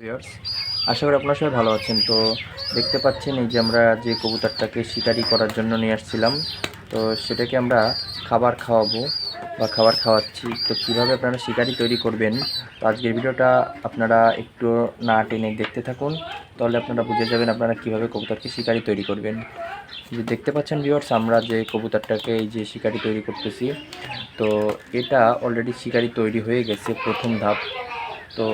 Viewers, আশা করি আপনারা সবাই ভালো আছেন। তো দেখতে পাচ্ছেন এই যে আমরা যে কবুতরটাকে শিকারি করার জন্য নিয়ে আসছিলাম, তো সেটাকে আমরা খাবার খাওয়াবো বা খাবার খাওয়াচ্ছি। তো কীভাবে আপনারা শিকারি তৈরি করবেন, তো আজকের ভিডিওটা আপনারা একটু না টেনে দেখতে থাকুন, তাহলে আপনারা বুঝে যাবেন আপনারা কীভাবে কবুতরকে শিকারি তৈরি করবেন। যে দেখতে পাচ্ছেন ভিউয়ার্স, আমরা যে কবুতরটাকে এই যে শিকারি তৈরি করতেছি, তো এটা অলরেডি শিকারি তৈরি হয়ে গেছে প্রথম ধাপ। তো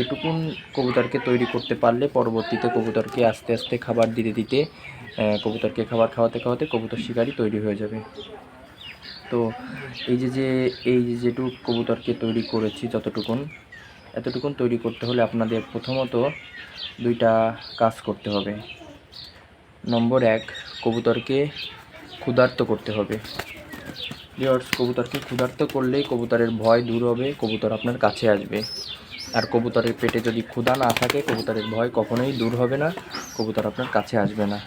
এটুকুন কবুতরকে তৈরি করতে পারলে পরবর্তীতে কবুতরকে আস্তে আস্তে খাবার দিতে দিতে কবুতরকে খাবার খাওয়াতে খাওয়াতে কবুতর শিকারি তৈরি হয়ে যাবে। তো এই যে যেটুকু কবুতরকে তৈরি করেছি এতটুকুন তৈরি করতে হলে আপনাদের প্রথমত দুইটা কাজ করতে হবে। নম্বর 1, কবুতরকে ক্ষুধার্ত করতে হবে। ভিউয়ার্স, কবুতরকে ক্ষুধার্ত করলেই কবুতরের ভয় দূর হবে, কবুতর আপনার কাছে আসবে। আর কবুতরের পেটে যদি ক্ষুধা না থাকে, কবুতরের ভয় কখনোই দূর হবে না, কবুতর আপনার কাছে আসবে না।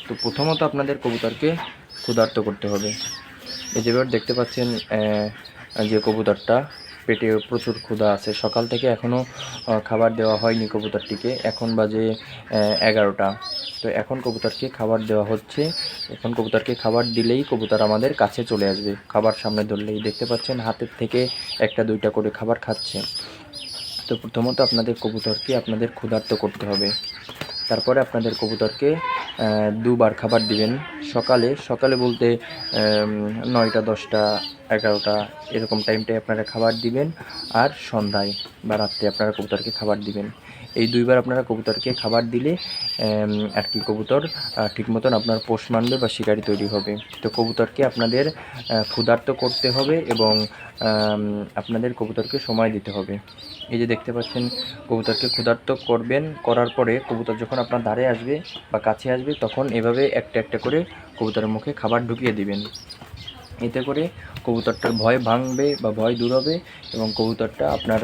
তো প্রথমত আপনাদের কবুতরকে ক্ষুধার্ত করতে হবে। এই যেভাবে দেখতে পাচ্ছেন যে কবুতরটা পেটে প্রচুর ক্ষুধা আছে, সকাল থেকে এখনও খাবার দেওয়া হয়নি কবুতরটিকে। এখন বাজে 11টা। তো এখন কবুতরকে খাবার দেওয়া হচ্ছে। এখন কবুতরকে খাবার দিলেই কবুতর আমাদের কাছে চলে আসবে, খাবার সামনে ধরলেই। দেখতে পাচ্ছেন হাতের থেকে 1টা 2টা করে খাবার খাচ্ছে। তো প্রথমত আপনাদের কবুতরকে আপনাদের ক্ষুধার্ত করতে হবে। তারপরে আপনাদের কবুতরকে 2বার খাবার দিবেন। সকালে বলতে 9টা 10টা 11টা এরকম টাইমটায় আপনারা খাবার দিবেন। আর সন্ধ্যায় বা রাত্রে আপনারা কবুতরকে খাবার দিবেন। এই 2বার আপনারা কবুতরকে খাবার দিলে আর কি কবুতর ঠিক মতন আপনার পোষ মানবে বা শিকারি তৈরি হবে। তো কবুতরকে আপনাদের ক্ষুধার্ত করতে হবে এবং আপনাদের কবুতরকে সময় দিতে হবে। এই যে দেখতে পাচ্ছেন, কবুতরকে ক্ষুধার্ত করবেন, করার পরে কবুতর যখন আপনার ধারে আসবে বা কাছে আসবে, তখন এভাবে একটা একটা করে কবুতরের মুখে খাবার ঢুকিয়ে দিবেন। এতে করে কবুতরটার ভয় ভাঙবে বা ভয় দূর হবে এবং কবুতরটা আপনার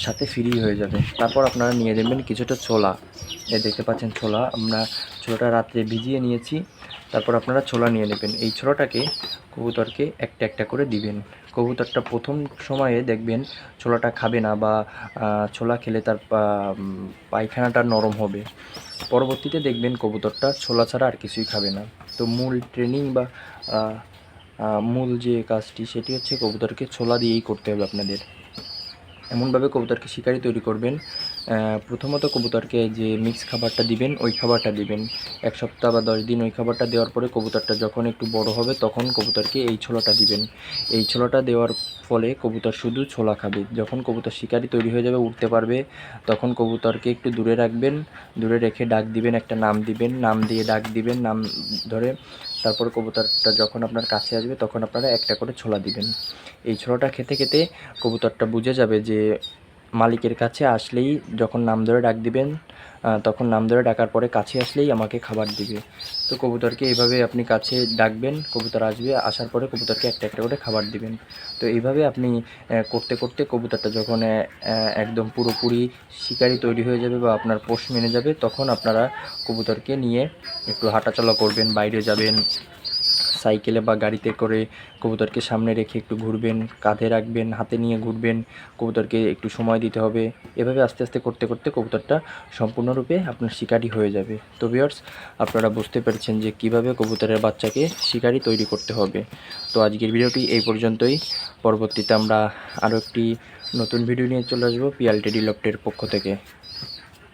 সাথে ফ্রি হয়ে যাবে। তারপর আপনারা নিয়ে নেবেন কিছুটা ছোলা। এই দেখতে পাচ্ছেন ছোলা, আমরা ছোলাটা রাত্রে ভিজিয়ে নিয়েছি। তারপর আপনারা ছোলা নিয়ে নেবেন। এই ছোলাটাকে কবুতরকে একটা একটা করে দিবেন। কবুতরটা প্রথম সময়ে দেখবেন ছোলাটা খাবে না বা ছোলা খেলে তার পায়খানাটা নরম হবে। পরবর্তীতে দেখবেন কবুতরটা ছোলা ছাড়া আর কিছুই খাবে না। তো মূল ট্রেনিং বা মূল যে কাজটি সেটি হচ্ছে কবুতরকে ছোলা দিয়েই করতে হবে আপনাদের। এমনভাবে কবুতরকে শিকারি তৈরি করবেন। প্রথমত কবুতরকে যে মিক্স খাবারটা দিবেন, ওই খাবারটা দিবেন 1 সপ্তাহ বা 10 দিন। ওই খাবারটা দেওয়ার পরে কবুতরটা যখন একটু বড় হবে, তখন কবুতরকে এই ছোলাটা দিবেন। এই ছোলাটা দেওয়ার ফলে কবুতর শুধু ছোলা খাবে। যখন কবুতর শিকারি তৈরি হয়ে যাবে, উঠতে পারবে, তখন কবুতরকে একটু দূরে রাখবেন। দূরে রেখে ডাক দিবেন, একটা নাম দিবেন, নাম দিয়ে ডাক দিবেন নাম ধরে। তারপর কবুতরটা যখন আপনার কাছে আসবে, তখন আপনারা একটা করে ছোলা দিবেন। এই ছোলাটা খেতে খেতে কবুতরটা বুঝে যাবে যে মালিকের কাছে আসলেই, যখন নাম ধরে ডাক দিবেন তখন নাম ধরে ডাকার পরে কাছে আসলেই আমাকে খাবার দিবে। তো কবুতরকে এইভাবে আপনি কাছে ডাকবেন, কবুতর আসবে, আসার পরে কবুতরকে একটা একটা করে খাবার দিবেন। তো এইভাবে আপনি করতে করতে কবুতরটা যখন একদম পুরোপুরি শিকারি তৈরি হয়ে যাবে বা আপনার পোষ মেনে যাবে, তখন আপনারা কবুতরকে নিয়ে একটু হাঁটাচলা করবেন, বাইরে যাবেন, সাইকেলে বা গাড়িতে করে কবুতরকে সামনে রেখে একটু ঘুরবেন, কাঁধে রাখবেন, হাতে নিয়ে ঘুরবেন, কবুতরকে একটু সময় দিতে হবে। এভাবে আস্তে আস্তে করতে করতে কবুতরটা সম্পূর্ণরূপে আপনার শিকারি হয়ে যাবে। তো ভিউয়ার্স, আপনারা বুঝতে পেরেছেন যে কীভাবে কবুতরের বাচ্চাকে শিকারি তৈরি করতে হবে। তো আজকের ভিডিওটি এই পর্যন্তই। পরবর্তীতে আমরা আরও একটি নতুন ভিডিও নিয়ে চলে আসবো পিয়াল টেডি লফটের পক্ষ থেকে।